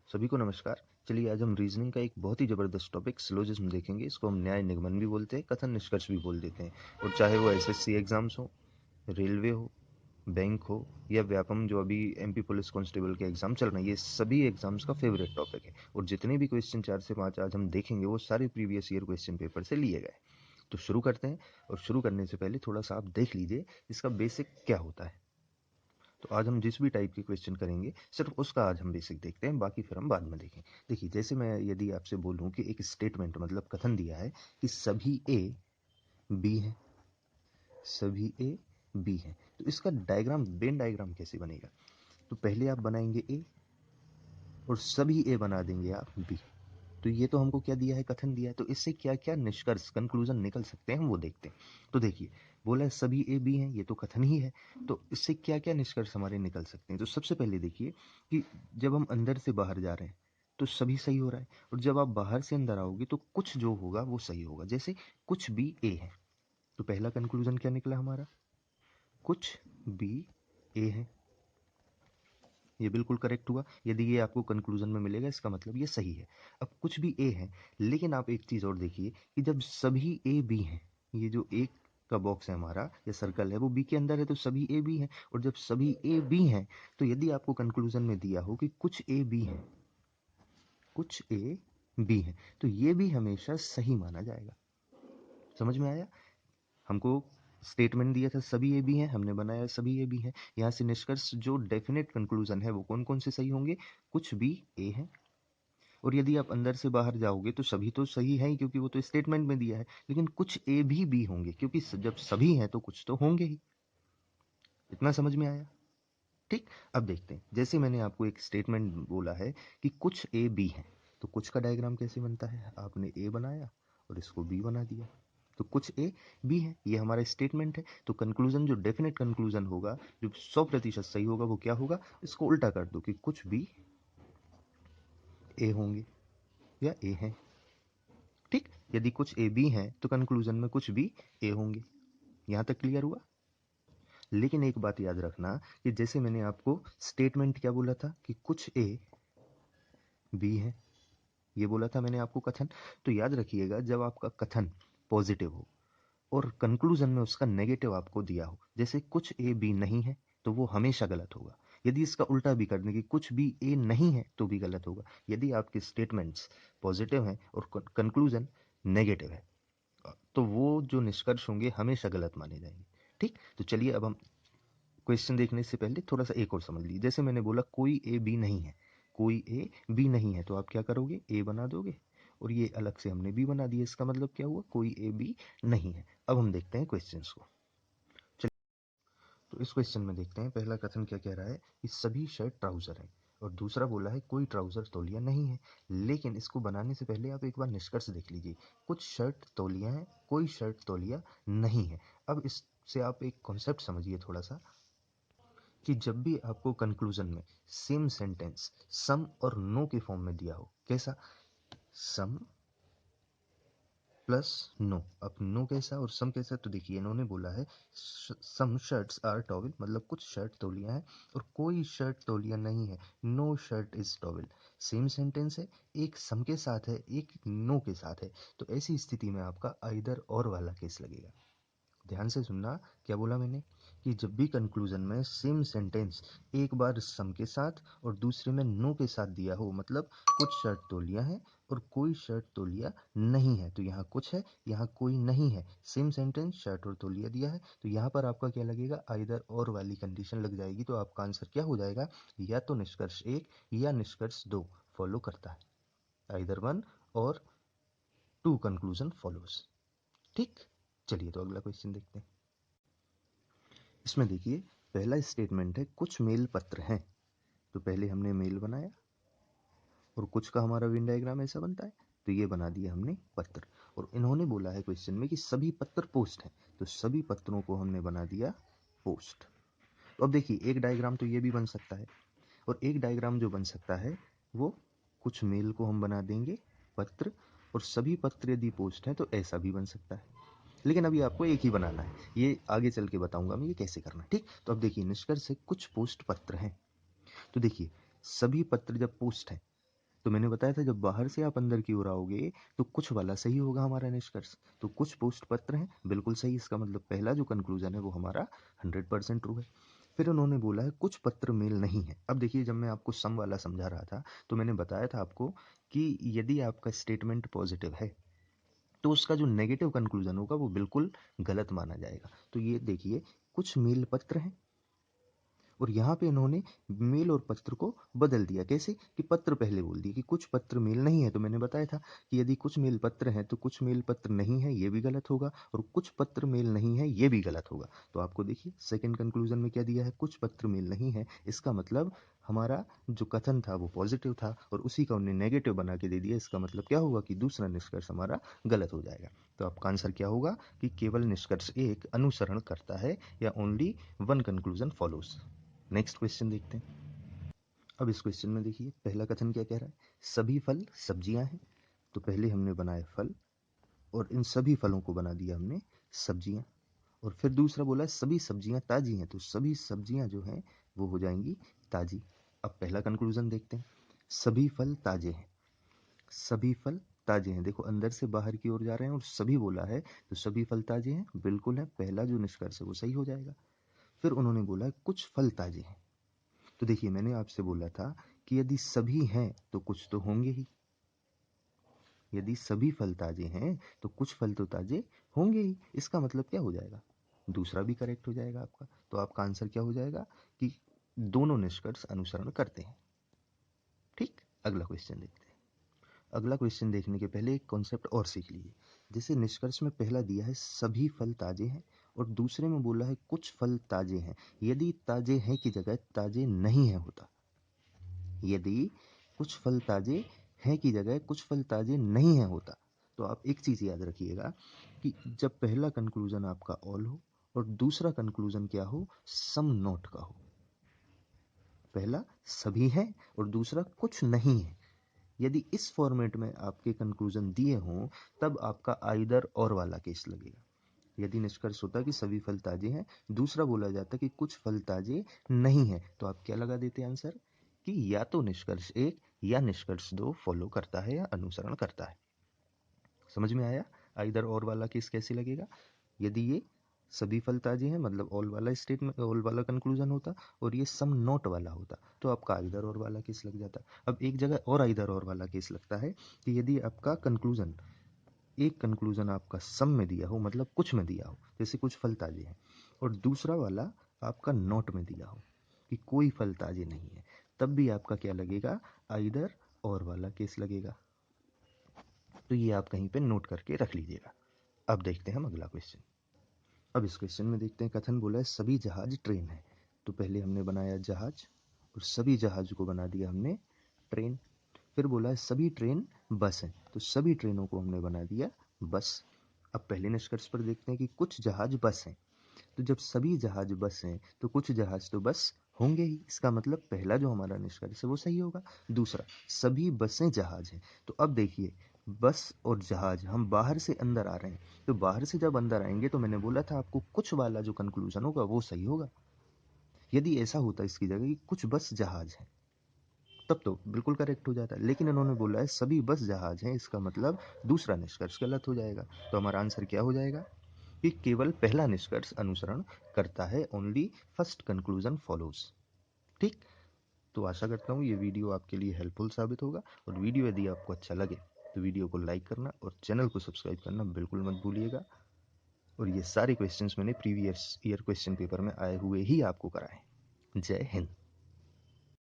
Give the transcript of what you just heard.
सभी को नमस्कार। चलिए आज हम रीजनिंग का एक बहुत ही ज़बरदस्त टॉपिक सिलोजिज्म देखेंगे। इसको हम न्याय निगमन भी बोलते हैं, कथन निष्कर्ष भी बोल देते हैं। और चाहे वो एसएससी एग्जाम्स हो, रेलवे हो, बैंक हो या व्यापम जो अभी एमपी पुलिस कांस्टेबल के एग्जाम चल रहे हैं, ये सभी एग्जाम्स का फेवरेट टॉपिक है। और जितने भी क्वेश्चन 4 से 5 आज हम देखेंगे वो सारे प्रीवियस ईयर क्वेश्चन पेपर से लिए गए। तो शुरू करते हैं। और शुरू करने से पहले थोड़ा सा आप देख लीजिए इसका बेसिक क्या होता है। तो आज हम जिस भी टाइप के क्वेश्चन करेंगे सिर्फ उसका आज हम बेसिक देखते हैं, बाकी फिर हम बाद में देखें। देखिए, जैसे मैं यदि आपसे बोलूं कि एक स्टेटमेंट मतलब कथन दिया है कि सभी ए बी है, सभी ए बी है, तो इसका डायग्राम, वेन डायग्राम कैसे बनेगा? तो पहले आप बनाएंगे ए और सभी ए बना देंगे आप बी। तो ये तो हमको क्या दिया है, कथन दिया है। तो इससे क्या क्या निष्कर्ष, कंक्लूजन निकल सकते हैं हम वो देखते हैं। तो देखिए, बोला है सभी ए बी हैं, ये तो कथन ही है। तो इससे क्या क्या निष्कर्ष हमारे निकल सकते हैं? तो सबसे पहले देखिए कि जब हम अंदर से बाहर जा रहे हैं तो सभी सही हो रहा है, और जब आप बाहर से अंदर आओगे तो कुछ जो होगा वो सही होगा। जैसे कुछ बी ए है, तो पहला कंक्लूजन क्या निकला हमारा, कुछ बी ए है। ये बिल्कुल करेक्ट हुआ। यदि ये आपको कंक्लूजन में मिलेगा इसका मतलब ये सही है। अब कुछ भी ए है, लेकिन आप एक चीज़ और देखिए कि जब सभी ए बी हैं, ये जो एक का बॉक्स है हमारा या सर्कल है वो बी के अंदर है, तो सभी ए बी हैं। और जब सभी ए बी हैं तो यदि आपको कंक्लूजन में दिया हो कि कुछ ए बी हैं, कुछ ए बी हैं, तो ये भी हमेशा सही माना जाएगा। समझ में आया? हमको स्टेटमेंट दिया था सभी ए बी हैं, हमने बनाया सभी ए बी हैं। यहाँ से निष्कर्ष जो डेफिनेट कंक्लूजन है वो कौन कौन से सही होंगे, कुछ बी ए है। और यदि आप अंदर से बाहर जाओगे तो सभी तो सही है ही, क्योंकि वो तो स्टेटमेंट में दिया है। लेकिन कुछ ए भी बी होंगे, क्योंकि जब सभी हैं तो कुछ तो होंगे ही। इतना समझ में आया? ठीक। अब देखते हैं, जैसे मैंने आपको एक स्टेटमेंट बोला है कि कुछ ए बी है, तो कुछ का डायग्राम कैसे बनता है? आपने ए बनाया और इसको बी बना दिया, तो कुछ ए बी है, ये हमारा स्टेटमेंट है। तो कंक्लूजन जो डेफिनेट कंक्लूजन होगा, जो 100% सही होगा, वो क्या होगा? इसको उल्टा कर दो कि कुछ बी ए होंगे या ए हैं। ठीक। यदि कुछ ए बी हैं तो कंक्लूजन में कुछ बी ए होंगे। यहां तक क्लियर हुआ? लेकिन एक बात याद रखना कि जैसे मैंने आपको स्टेटमेंट क्या बोला था कि कुछ ए बी है, ये बोला था मैंने आपको कथन। तो याद रखिएगा, जब आपका कथन पॉजिटिव हो और कंक्लूजन में उसका नेगेटिव आपको दिया हो, जैसे कुछ ए बी नहीं है, तो वो हमेशा गलत होगा। यदि इसका उल्टा भी कर दें कि कुछ बी ए नहीं है, तो भी गलत होगा। यदि आपके स्टेटमेंट्स पॉजिटिव हैं और कंक्लूजन नेगेटिव है, तो वो जो निष्कर्ष होंगे हमेशा गलत माने जाएंगे। ठीक। तो चलिए अब हम क्वेश्चन देखने से पहले थोड़ा सा एक और समझ लीजिए। जैसे मैंने बोला कोई ए बी नहीं है, कोई ए बी नहीं है, तो आप क्या करोगे? ए बना दोगे और ये अलग से हमने बी बना दिया। इसका मतलब क्या हुआ? कोई ए बी नहीं है। अब हम देखते हैं क्वेश्चंस को। चलिए, तो इस क्वेश्चन में देखते हैं पहला कथन क्या कह रहा है कि सभी शर्ट ट्राउजर है, और दूसरा बोला है कोई ट्राउजर तौलिया नहीं है। लेकिन इसको बनाने से पहले आप एक बार निष्कर्ष देख लीजिए, कुछ शर्ट तौलिया है, कोई शर्ट तौलिया नहीं है। अब इससे आप एक कॉन्सेप्ट समझिए थोड़ा सा, कि जब भी आपको कंक्लूजन में सेम सेंटेंस सम और नो के फॉर्म में दिया हो, कैसा? सम प्लस नो। अब नो कैसा और सम कैसा? तो देखिए, इन्होंने बोला है सम शर्ट्स आर टॉवल, मतलब कुछ शर्ट तौलिया है, और कोई शर्ट तौलिया नहीं है, no shirt is towel. Same sentence है, एक सम के साथ है, एक नो के साथ है। तो ऐसी स्थिति में आपका आइदर और वाला केस लगेगा। ध्यान से सुनना, क्या बोला मैंने कि जब भी कंक्लूजन में सेम सेंटेंस एक बार सम के साथ और दूसरे में नो के साथ दिया हो, मतलब कुछ शर्ट तौलिया है और कोई शर्ट तौलिया नहीं है, तो यहाँ कुछ है, यहाँ कोई नहीं है। सेम सेंटेंस, शर्ट और तौलिया दिया है, तो यहाँ पर आपका क्या लगेगा? आइदर और वाली कंडीशन लग जाएगी। तो आपका आंसर क्या हो जाएगा? या तो निष्कर्ष एक या निष्कर्ष दो फॉलो करता है, आइदर वन और टू कंक्लूजन फॉलोज। ठीक। चलिए, तो अगला क्वेश्चन देखते हैं। इसमें देखिए, पहला स्टेटमेंट है कुछ मेल पत्र हैं, तो पहले हमने मेल बनाया और कुछ का हमारा वेन डायग्राम ऐसा बनता है, तो ये बना दिया हमने पत्र। और इन्होंने बोला है क्वेश्चन में कि सभी पत्र पोस्ट हैं, तो सभी पत्रों को हमने बना दिया पोस्ट। तो अब देखिए, एक डायग्राम तो ये भी बन सकता है, और एक डायग्राम जो बन सकता है वो कुछ मेल को हम बना देंगे पत्र, और सभी पत्र यदि पोस्ट हैं तो ऐसा भी बन सकता है। लेकिन अभी आपको एक ही बनाना है, ये आगे चल के बताऊंगा मैं ये कैसे करना। ठीक। तो अब देखिए, निष्कर्ष है कुछ पोस्ट पत्र हैं। तो देखिए, सभी पत्र जब पोस्ट हैं तो मैंने बताया था जब बाहर से आप अंदर की ओर आओगे तो कुछ वाला सही होगा हमारा निष्कर्ष। तो कुछ पोस्ट पत्र हैं, बिल्कुल सही, इसका मतलब पहला जो कंक्लूजन है वो हमारा 100% ट्रू है। फिर उन्होंने बोला है कुछ पत्र मेल नहीं है। अब देखिए, जब मैं आपको सम वाला समझा रहा था तो मैंने बताया था आपको कि यदि आपका स्टेटमेंट पॉजिटिव है तो उसका जो नेगेटिव कंक्लूजन होगा वो बिल्कुल गलत माना जाएगा। तो ये देखिए, कुछ मेल पत्र हैं, और यहाँ पे इन्होंने मेल और पत्र को बदल दिया। कैसे? कि पत्र पहले बोल दिए कि कुछ पत्र मेल नहीं है, तो मैंने बताया था कि यदि कुछ मेल पत्र हैं तो कुछ मेल पत्र नहीं है, ये भी गलत होगा, और कुछ पत्र मेल नहीं है, ये भी गलत होगा। तो आपको देखिए सेकंड कंक्लूजन में क्या दिया है, कुछ पत्र मेल नहीं है, इसका मतलब हमारा जो कथन था वो पॉजिटिव था और उसी का उन्हें नेगेटिव बना के दे दिया। इसका मतलब क्या होगा कि दूसरा निष्कर्ष हमारा गलत हो जाएगा। तो आपका आंसर क्या होगा कि केवल निष्कर्ष एक अनुसरण करता है, या only one conclusion follows. Next question देखते हैं। अब इस क्वेश्चन में देखिए पहला कथन क्या कह रहा है, सभी फल सब्जियां हैं। तो पहले हमने बनाए फल और इन सभी फलों को बना दिया हमने सब्जियां। और फिर दूसरा बोला है सभी सब्जियां ताजी हैं, तो सभी सब्जियां जो हैं वो हो जाएंगी ताजी। अब पहला कंक्लूजन देखते हैं, सभी फल ताजे हैं। सभी फल ताजे हैं, देखो अंदर से बाहर की ओर जा रहे हैं और सभी बोला है, तो सभी फल ताजे हैं, बिल्कुल है, पहला जो निष्कर्ष है वो सही हो जाएगा। फिर उन्होंने बोला है कुछ फल ताजे हैं। तो देखिए मैंने आपसे बोला था कि यदि सभी हैं तो कुछ तो होंगे ही। यदि सभी फल ताजे हैं तो कुछ फल तो ताजे होंगे ही। इसका मतलब क्या हो जाएगा, दूसरा भी करेक्ट हो जाएगा आपका। तो आपका आंसर क्या हो जाएगा कि दोनों निष्कर्ष अनुसरण करते हैं। ठीक, अगला क्वेश्चन देखते हैं। अगला क्वेश्चन देखने के पहले एक कॉन्सेप्ट और सीख लीजिए। जैसे निष्कर्ष में पहला दिया है सभी फल ताजे हैं और दूसरे में बोला है कुछ फल ताजे हैं। यदि ताजे हैं की जगह ताजे नहीं है होता, यदि कुछ फल ताजे हैं की जगह कुछ फल ताजे नहीं है होता, तो आप एक चीज याद रखिएगा कि जब पहला कंक्लूजन आपका ऑल हो और दूसरा कंक्लूजन क्या हो, सम नॉट का हो। पहला सभी है और दूसरा कुछ नहीं है। यदि इस फॉर्मेट में आपके कंक्लूजन दिए हों तब आपका आइदर और वाला केस लगेगा। यदि निष्कर्ष होता कि सभी फल ताजे हैं, दूसरा बोला जाता कि कुछ फल ताजे नहीं है, तो आप क्या लगा देते आंसर कि या तो निष्कर्ष एक या निष्कर्ष दो फॉलो करता है या अनुसरण करता है। समझ में आया? आइदर और वाला केस कैसे लगेगा? यदि ये सभी फल ताजे हैं मतलब ऑल वाला स्टेटमेंट, ऑल वाला कंक्लूजन होता, और ये सम नॉट वाला होता, तो आपका आइदर और वाला केस लग जाता। अब एक जगह और आइदर और वाला केस लगता है कि यदि आपका कंक्लूजन, एक कंक्लूजन आपका सम में दिया हो मतलब कुछ में दिया हो, जैसे कुछ फल ताजे हैं, और दूसरा वाला आपका नॉट में दिया हो कि कोई फल ताजे नहीं है, तब भी आपका क्या लगेगा, आइदर और वाला केस लगेगा। तो ये आप कहीं पे नोट करके रख लीजिएगा। अब देखते हैं हम अगला क्वेश्चन। अब इस क्वेश्चन में देखते हैं, कथन बोला है सभी जहाज ट्रेन है। तो पहले हमने बनाया जहाज और सभी जहाज को बना दिया हमने ट्रेन। फिर बोला है सभी ट्रेन बस है, तो सभी ट्रेनों को हमने बना दिया बस। अब पहले निष्कर्ष पर देखते हैं कि कुछ जहाज बस हैं। तो जब सभी जहाज बस हैं तो कुछ जहाज तो बस होंगे ही, इसका मतलब पहला जो हमारा निष्कर्ष है वो सही होगा। दूसरा, सभी बसें जहाज हैं। तो अब देखिए, बस और जहाज, हम बाहर से अंदर आ रहे हैं, तो बाहर से जब अंदर आएंगे तो मैंने बोला था आपको कुछ वाला जो कंक्लूजन होगा वो सही होगा। यदि ऐसा होता इसकी जगह कि कुछ बस जहाज है, तब तो बिल्कुल करेक्ट हो जाता है, लेकिन इन्होंने बोला है सभी बस जहाज हैं, इसका मतलब दूसरा निष्कर्ष गलत हो जाएगा। तो हमारा आंसर क्या हो जाएगा कि केवल पहला निष्कर्ष अनुसरण करता है, ओनली फर्स्ट कंक्लूजन फॉलोज। ठीक, तो आशा करता हूँ ये वीडियो आपके लिए हेल्पफुल साबित होगा, और वीडियो यदि आपको अच्छा लगे तो वीडियो को लाइक करना और चैनल को सब्सक्राइब करना बिल्कुल मत भूलिएगा। और ये सारे क्वेश्चंस मैंने प्रीवियस ईयर क्वेश्चन पेपर में आए हुए ही आपको कराए। जय हिंद।